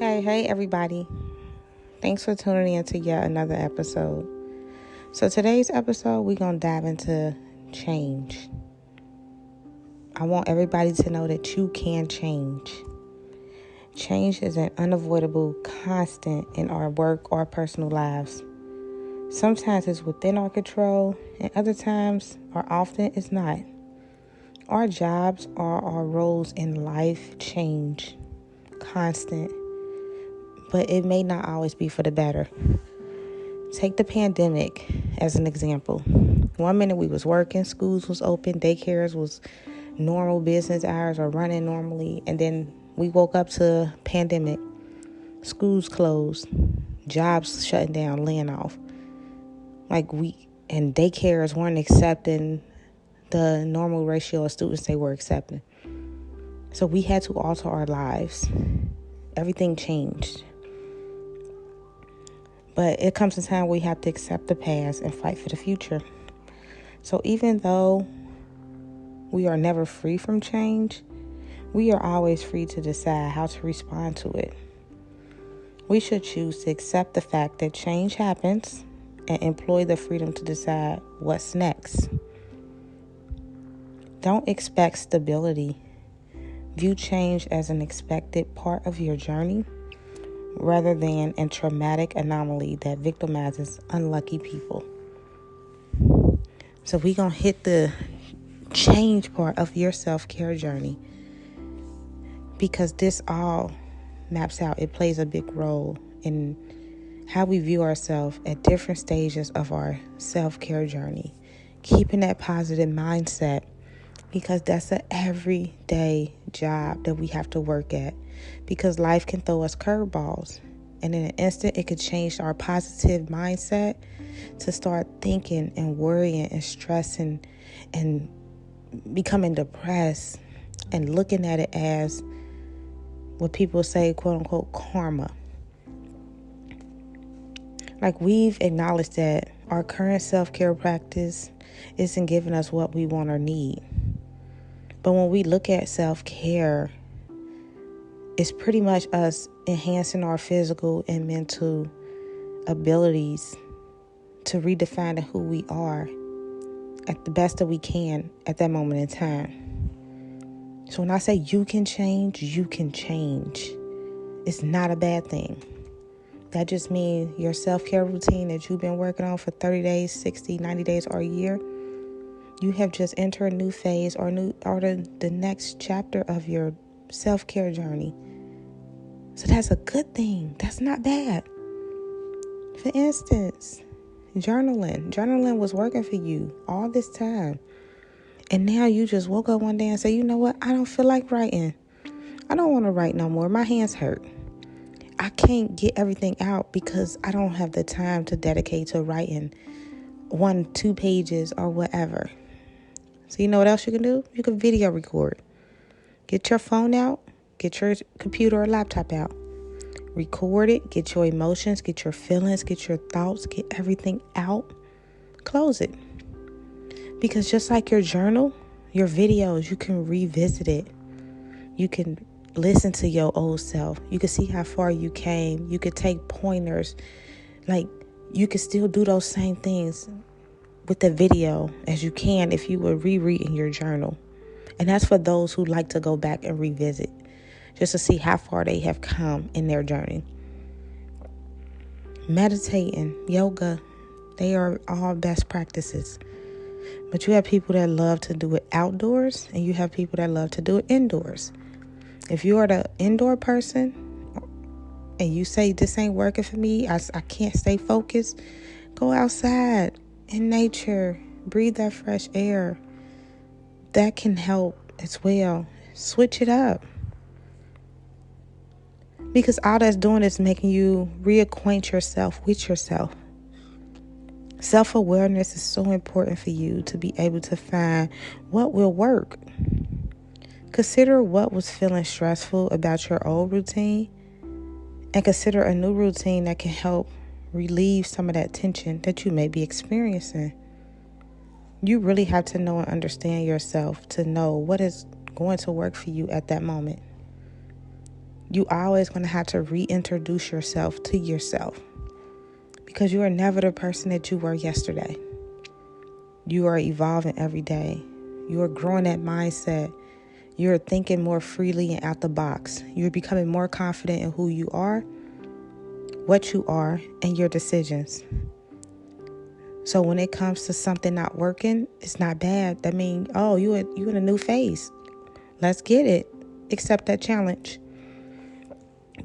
Hey, everybody. Thanks for tuning in to yet another episode. So today's episode, we're going to dive into change. I want everybody to know that you can change. Change is an unavoidable constant in our work or personal lives. Sometimes it's within our control, and other times, or often, it's not. Our jobs or our roles in life change, constant, but it may not always be for the better. Take the pandemic as an example. 1 minute we was working, schools was open, daycares was normal business hours or running normally, and then we woke up to pandemic. Schools closed, jobs shutting down, laying off. And daycares weren't accepting the normal ratio of students they were accepting. So we had to alter our lives. Everything changed. But it comes a time where we have to accept the past and fight for the future. So even though we are never free from change, we are always free to decide how to respond to it. We should choose to accept the fact that change happens and employ the freedom to decide what's next. Don't expect stability. View change as an expected part of your journey rather than a traumatic anomaly that victimizes unlucky people. So we're going to hit the change part of your self-care journey because this all maps out. It plays a big role in how we view ourselves at different stages of our self-care journey. Keeping that positive mindset because that's an everyday job that we have to work at because life can throw us curveballs. And in an instant, it could change our positive mindset to start thinking and worrying and stressing and becoming depressed and looking at it as what people say, quote unquote, karma. Like we've acknowledged that our current self-care practice isn't giving us what we want or need. But when we look at self-care, it's pretty much us enhancing our physical and mental abilities to redefine who we are at the best that we can at that moment in time. So when I say you can change, you can change. It's not a bad thing. That just means your self-care routine that you've been working on for 30 days, 60, 90 days, or a year, you have just entered a new phase or the next chapter of your self-care journey. So that's a good thing. That's not bad. For instance, journaling was working for you all this time. And now you just woke up one day and say, you know what? I don't feel like writing. I don't want to write no more. My hands hurt. I can't get everything out because I don't have the time to dedicate to writing 1-2 pages or whatever. So you know what else you can do? You can video record. Get your phone out. Get your computer or laptop out. Record it. Get your emotions. Get your feelings. Get your thoughts. Get everything out. Close it. Because just like your journal, your videos, you can revisit it. You can listen to your old self. You can see how far you came. You could take pointers. Like, you could still do those same things with the video as you can if you were rereading your journal. And that's for those who like to go back and revisit just to see how far they have come in their journey. Meditating, yoga, they are all best practices. But you have people that love to do it outdoors and you have people that love to do it indoors. If you are the indoor person and you say this ain't working for me, I can't stay focused, go outside in nature, breathe that fresh air. That can help as well. Switch it up. Because all that's doing is making you reacquaint yourself with yourself. Self-awareness is so important for you to be able to find what will work. Consider what was feeling stressful about your old routine and consider a new routine that can help relieve some of that tension that you may be experiencing. You really have to know and understand yourself to know what is going to work for you at that moment. You always going to have to reintroduce yourself to yourself, because you are never the person that you were yesterday. You are evolving every day. You are growing that mindset. You're thinking more freely and out the box. You're becoming more confident in who you are, what you are, and your decisions. So when it comes to something not working, it's not bad. That means, oh, you in a new phase. Let's get it. Accept that challenge.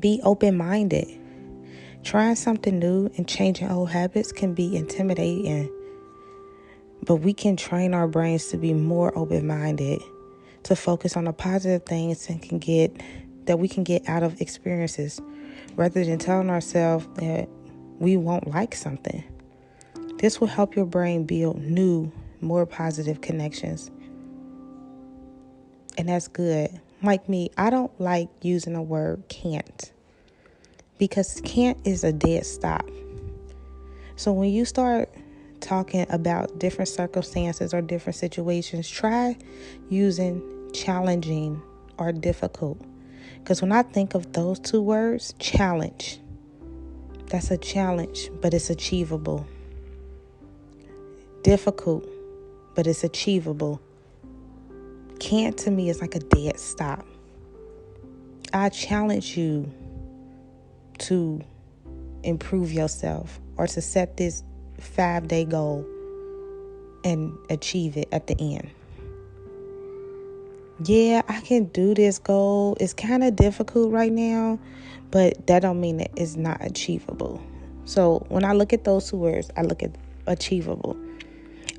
Be open-minded. Trying something new and changing old habits can be intimidating, but we can train our brains to be more open-minded, to focus on the positive things that we can get out of experiences, rather than telling ourselves that we won't like something. This will help your brain build new, more positive connections. And that's good. Like me, I don't like using the word can't, because can't is a dead stop. So when you start talking about different circumstances or different situations, try using challenging or difficult. Because when I think of those two words, challenge, that's a challenge, but it's achievable. Difficult, but it's achievable. Can't to me is like a dead stop. I challenge you to improve yourself or to set this 5-day goal and achieve it at the end. Yeah, I can do this goal. It's kind of difficult right now, but that don't mean that it's not achievable. So when I look at those two words, I look at achievable.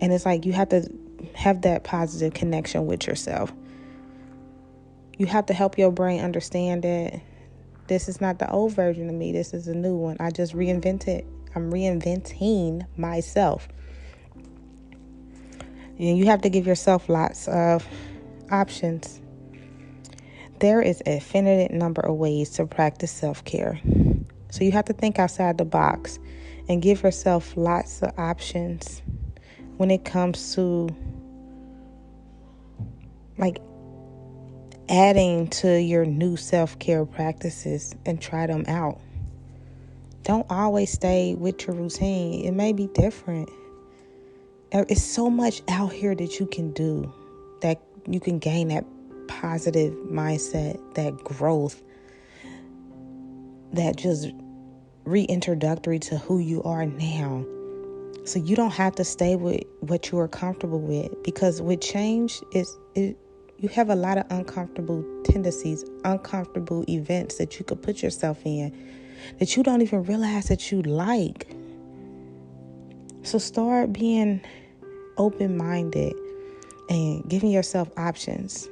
And it's like you have to have that positive connection with yourself. You have to help your brain understand that this is not the old version of me. This is a new one. I just reinvented. I'm reinventing myself. And you have to give yourself lots of options. There is a finite number of ways to practice self-care. So you have to think outside the box and give yourself lots of options when it comes to like adding to your new self-care practices, and try them out. Don't always stay with your routine. It may be different. It's so much out here that you can do, that you can gain that positive mindset, that growth, that just reintroductory to who you are now. So you don't have to stay with what you are comfortable with, because with change, you have a lot of uncomfortable tendencies, uncomfortable events that you could put yourself in that you don't even realize that you like. So start being open-minded and giving yourself options.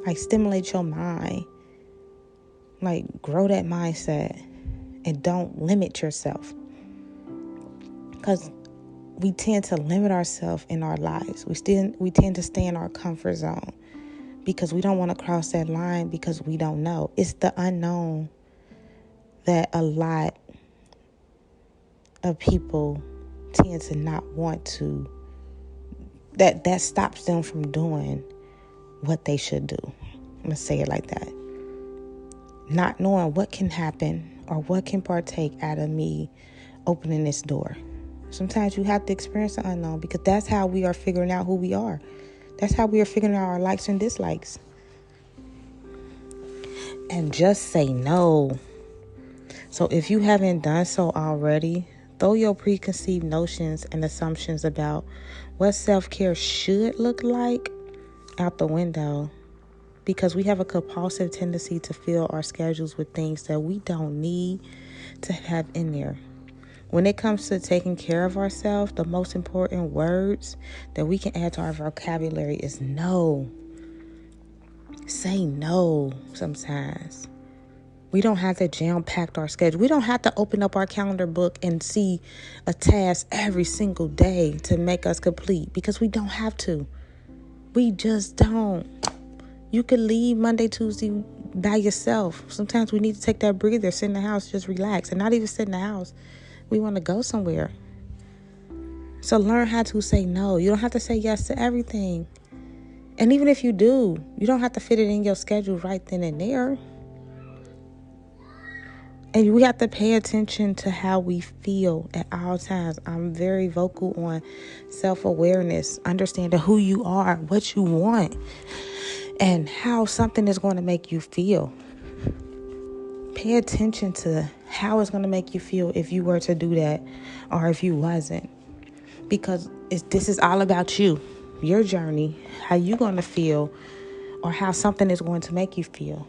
Like stimulate your mind. Like grow that mindset, and don't limit yourself. Because we tend to limit ourselves in our lives. We tend to stay in our comfort zone because we don't want to cross that line, because we don't know. It's the unknown that a lot of people tend to not want to, that stops them from doing what they should do. I'm going to say it like that. Not knowing what can happen or what can partake out of me opening this door. Sometimes you have to experience the unknown, because that's how we are figuring out who we are. That's how we are figuring out our likes and dislikes. And just say no. So if you haven't done so already, throw your preconceived notions and assumptions about what self-care should look like out the window, because we have a compulsive tendency to fill our schedules with things that we don't need to have in there. When it comes to taking care of ourselves, the most important words that we can add to our vocabulary is no. Say no sometimes. We don't have to jam-pack our schedule. We don't have to open up our calendar book and see a task every single day to make us complete, because we don't have to. We just don't. You could leave Monday, Tuesday by yourself. Sometimes we need to take that breather, sit in the house, just relax, and not even sit in the house. We want to go somewhere. So learn how to say no. You don't have to say yes to everything. And even if you do, you don't have to fit it in your schedule right then and there. And we have to pay attention to how we feel at all times. I'm very vocal on self-awareness, understanding who you are, what you want, and how something is going to make you feel. Pay attention to how it's going to make you feel if you were to do that or if you wasn't. Because this is all about you, your journey, how you're going to feel, or how something is going to make you feel.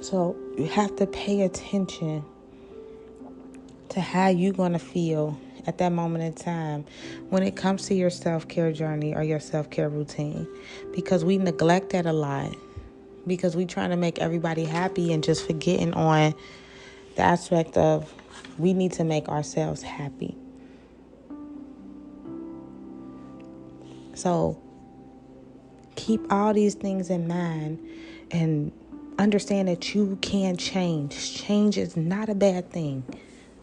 So you have to pay attention to how you're going to feel at that moment in time when it comes to your self-care journey or your self-care routine. Because we neglect that a lot. Because we trying to make everybody happy and just forgetting on the aspect of we need to make ourselves happy. So keep all these things in mind and understand that you can change. Change is not a bad thing.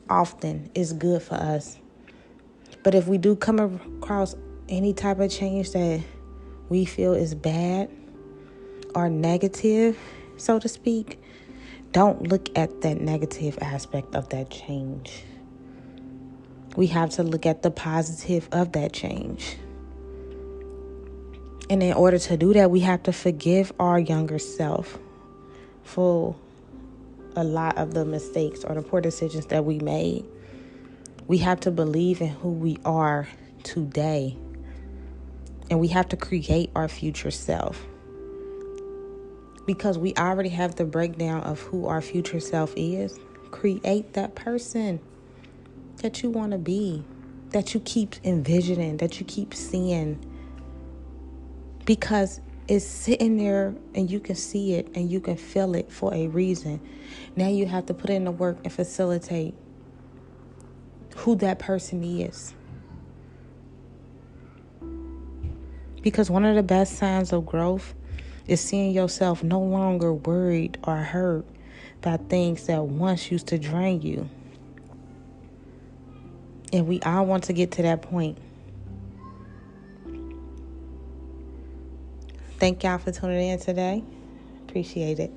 Often it's good for us. But if we do come across any type of change that we feel is bad or negative, so to speak, don't look at that negative aspect of that change. We have to look at the positive of that change. And in order to do that, we have to forgive our younger self for a lot of the mistakes or the poor decisions that we made. We have to believe in who we are today. And we have to create our future self. Because we already have the breakdown of who our future self is. Create that person that you want to be, that you keep envisioning, that you keep seeing. Because it's sitting there and you can see it and you can feel it for a reason. Now you have to put in the work and facilitate who that person is. Because one of the best signs of growth is seeing yourself no longer worried or hurt by things that once used to drain you. And we all want to get to that point. Thank y'all for tuning in today. Appreciate it.